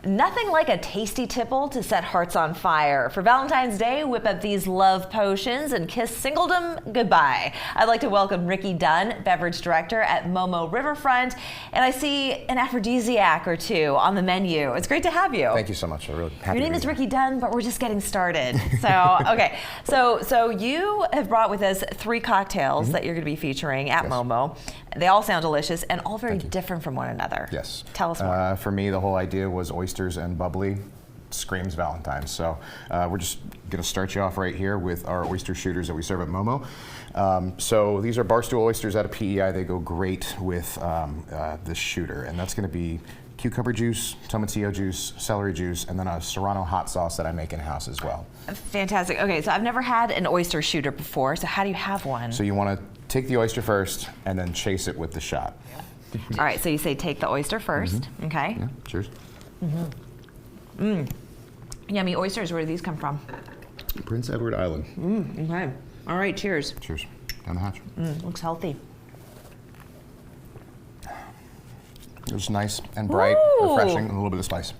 Nothing like a tasty tipple to set hearts on fire. For Valentine's Day, whip up these love potions and kiss singledom goodbye. I'd like to welcome Ricky Dunn, Beverage Director at Momo Riverfront, and I see an aphrodisiac or two on the menu. It's great to have you. Thank you so much. I'm really happy. Your name is Ricky Dunn, but we're just getting started. So, okay. So you have brought with us 3 cocktails that you're going to be featuring at Momo. They all sound delicious and all very different from one another. Yes. Tell us more. For me, the whole idea was oysters and bubbly. Screams Valentine. So we're just going to start you off right here with our oyster shooters that we serve at Momo. So these are barstool oysters out of PEI. They go great with this shooter, and that's going to be cucumber juice, tomatillo juice, celery juice, and then a Serrano hot sauce that I make in-house as well. Fantastic. Okay, so I've never had an oyster shooter before, so how do you have one? So you want to take the oyster first and then chase it with the shot. All right, so you say take the oyster first, okay? Yeah, cheers. Yummy oysters, where do these come from? Prince Edward Island. Okay. All right, cheers. Cheers. Down the hatch. Looks healthy. It was nice and bright, refreshing, and a little bit of spice.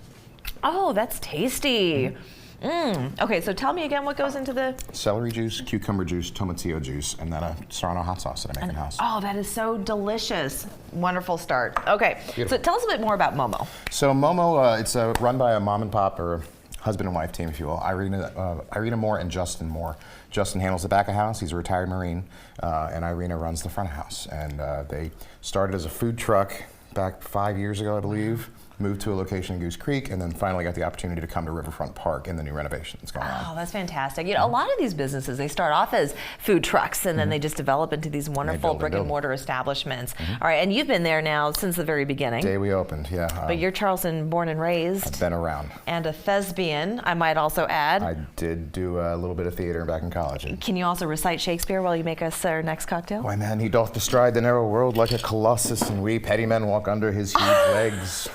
Oh, that's tasty. Okay, so tell me again what goes into the... Celery juice, cucumber juice, tomatillo juice, and then a Serrano hot sauce that I make in-house. Oh, that is so delicious. Wonderful start. Okay, so tell us a bit more about Momo. So Momo, it's run by a mom and pop, or husband and wife team, if you will. Irina Moore and Justin Moore. Justin handles the back of house. He's a retired Marine, and Irina runs the front of house. And they started as a food truck back 5 years ago, I believe. Moved to a location in Goose Creek, and then finally got the opportunity to come to Riverfront Park in the new renovation that's going on. Oh, that's fantastic. You know, a lot of these businesses, they start off as food trucks, and then they just develop into these wonderful brick and mortar establishments. All right, and you've been there now since the very beginning. Day we opened, yeah. But you're Charleston born and raised. I've been around. And a thespian, I might also add. I did do a little bit of theater back in college. Can you also recite Shakespeare while you make us our next cocktail? Why, man, he doth bestride the narrow world like a colossus, and we petty men walk under his huge legs.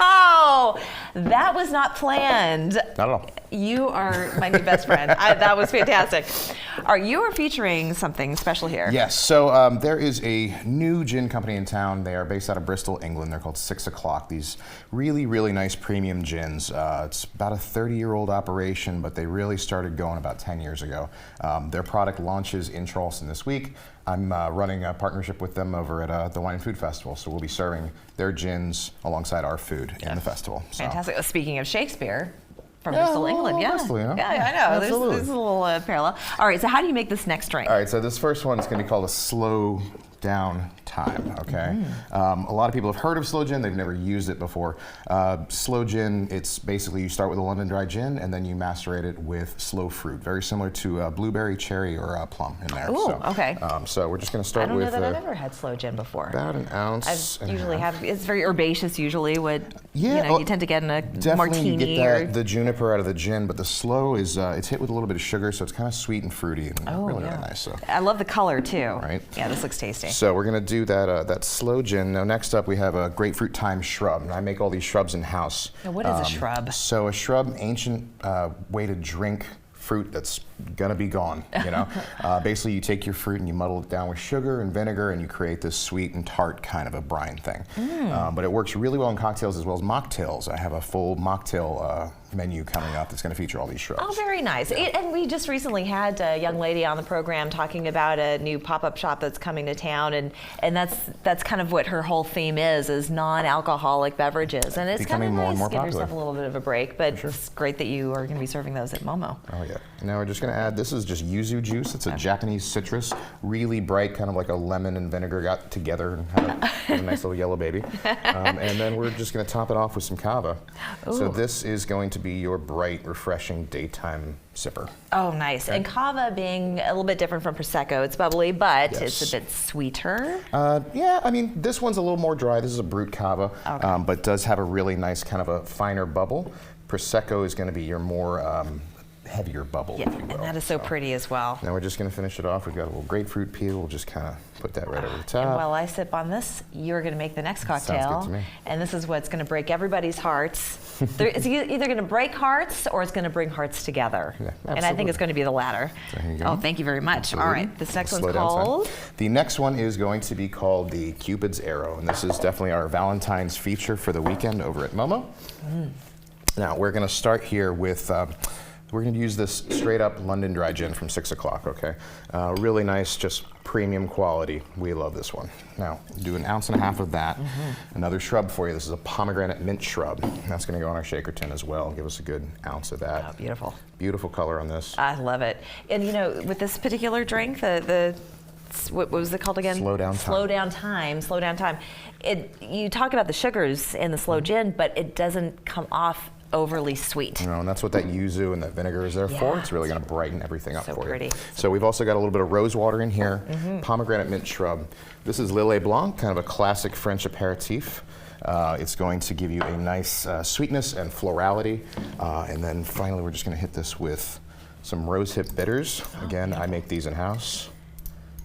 Oh, that was not planned. Not at all. You are my new best friend. That was fantastic. You are featuring something special here. Yes, so there is a new gin company in town. They are based out of Bristol, England. They're called 6 O'Clock. These really, really nice premium gins. It's about a 30-year-old operation, but they really started going about 10 years ago. Their product launches in Charleston this week. I'm running a partnership with them over at the Wine and Food Festival, so we'll be serving their gins alongside our food in the festival. So. Fantastic. Speaking of Shakespeare, from Bristol, England, yeah. Bristol, you know? Yeah, I know. Absolutely. There's a little parallel. All right, so how do you make this next drink? All right, so this first one is going to be called a slow down time, okay? A lot of people have heard of slow gin, they've never used it before. Slow gin, it's basically you start with a London dry gin and then you macerate it with slow fruit, very similar to blueberry, cherry, or plum in there. Ooh, so, okay. So we're just gonna start with... I don't know that I've ever had slow gin before. About an ounce. I've usually have, it's very herbaceous usually, you tend to get in a definitely martini. You get the juniper out of the gin, but the slow is, it's hit with a little bit of sugar, so it's kind of sweet and fruity and really nice. So. I love the color too. Right. Yeah, this looks tasty. So we're gonna do that slow gin. Now next up we have a grapefruit thyme shrub, and I make all these shrubs in house. Now what is a shrub? So a shrub, ancient way to drink fruit that's gonna be gone, you know. Basically you take your fruit and you muddle it down with sugar and vinegar and you create this sweet and tart kind of a brine thing. But it works really well in cocktails as well as mocktails. I have a full mocktail menu coming up that's going to feature all these shrubs. Oh, very nice. And we just recently had a young lady on the program talking about a new pop-up shop that's coming to town, and that's kind of what her whole theme is non-alcoholic beverages. And it's becoming kind of more nice and more to give popular. yourself a little bit of a break, but it's great that you are going to be serving those at Momo. Oh yeah. Now we're just going to add, this is just yuzu juice. It's a Japanese citrus, really bright, kind of like a lemon and vinegar got together and had a nice little yellow baby. And then we're just going to top it off with some kava. Ooh. So this is going to be your bright, refreshing daytime sipper. Oh, nice. Okay. And kava being a little bit different from Prosecco. It's bubbly, but it's a bit sweeter. Yeah, I mean, this one's a little more dry. This is a brut kava, but does have a really nice kind of a finer bubble. Prosecco is going to be your more heavier bubble, if you will. And that is so pretty as well. Now we're just going to finish it off. We've got a little grapefruit peel. We'll just kind of put that right over the top. And while I sip on this, you're going to make the next cocktail. Sounds good to me. And this is what's going to break everybody's hearts. It's either going to break hearts or it's going to bring hearts together. Yeah, and I think it's going to be the latter. There you go. Oh, thank you very much. Absolutely. All right, this next one's Slow down called? time. The next one is going to be called the Cupid's Arrow, and this is definitely our Valentine's feature for the weekend over at Momo. Now we're going to start here with, we're going to use this straight up London dry gin from 6 o'clock, okay? Really nice, just premium quality. We love this one. Now, do 1.5 ounces of that. Another shrub for you. This is a pomegranate mint shrub. That's going to go on our shaker tin as well. Give us a good ounce of that. Oh, beautiful. Beautiful color on this. I love it. And you know, with this particular drink, what was it called again? Slow down time. Slow down time. Slow down time. You talk about the sugars in the slow gin, but it doesn't come off overly sweet. You know, and that's what that yuzu and that vinegar is there for. Yeah. It's really going to brighten everything up So for pretty. you. So we've also got a little bit of rose water in here, pomegranate mint shrub. This is Lillet Blanc, kind of a classic French aperitif. It's going to give you a nice sweetness and florality. And then finally, we're just going to hit this with some rosehip bitters. Again, I make these in-house.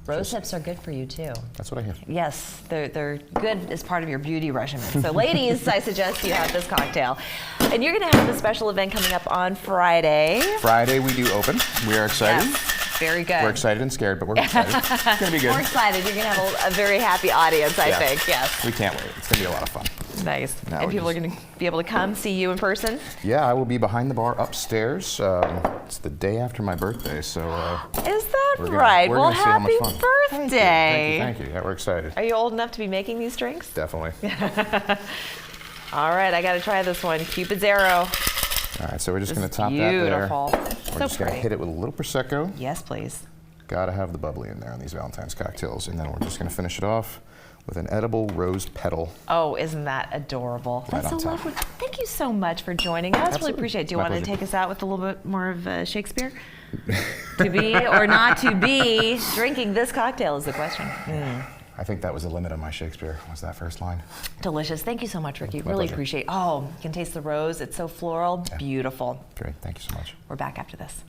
Rose hips are good for you too. That's what I hear. Yes, they're good as part of your beauty regimen. So ladies, I suggest you have this cocktail. And you're gonna have a special event coming up on Friday. Friday we do open. We are excited. Yes, very good. We're excited and scared, but we're excited. It's gonna be good. We're excited. You're gonna have a very happy audience, I think, yes. We can't wait. It's gonna be a lot of fun. Nice. Now And we're people are gonna be able to come see you in person? Yeah, I will be behind the bar upstairs. It's the day after my birthday, so Is that we're gonna- right? we're Well, gonna see how much happy fun. birthday. Thank you. Yeah, we're excited. Are you old enough to be making these drinks? Definitely. All right, I gotta try this one. Cupid's Arrow. All right, so we're just This going to is top that there. beautiful. We're So just going to pretty. hit it with a little Prosecco. Yes, please. Gotta have the bubbly in there on these Valentine's cocktails. And then we're just going to finish it off with an edible rose petal. Oh, isn't that adorable? Right That's so on top. lovely. Thank you so much for joining us. Really Absolutely. appreciate it. Do you My want to pleasure. take us out with a little bit more of Shakespeare? To be or not to be drinking this cocktail is the question. I think that was the limit of my Shakespeare, was that first line. Delicious. Thank you so much, Ricky. My Really pleasure. appreciate it. Oh, you can taste the rose. It's so floral. Beautiful. Great, thank you so much. We're back after this.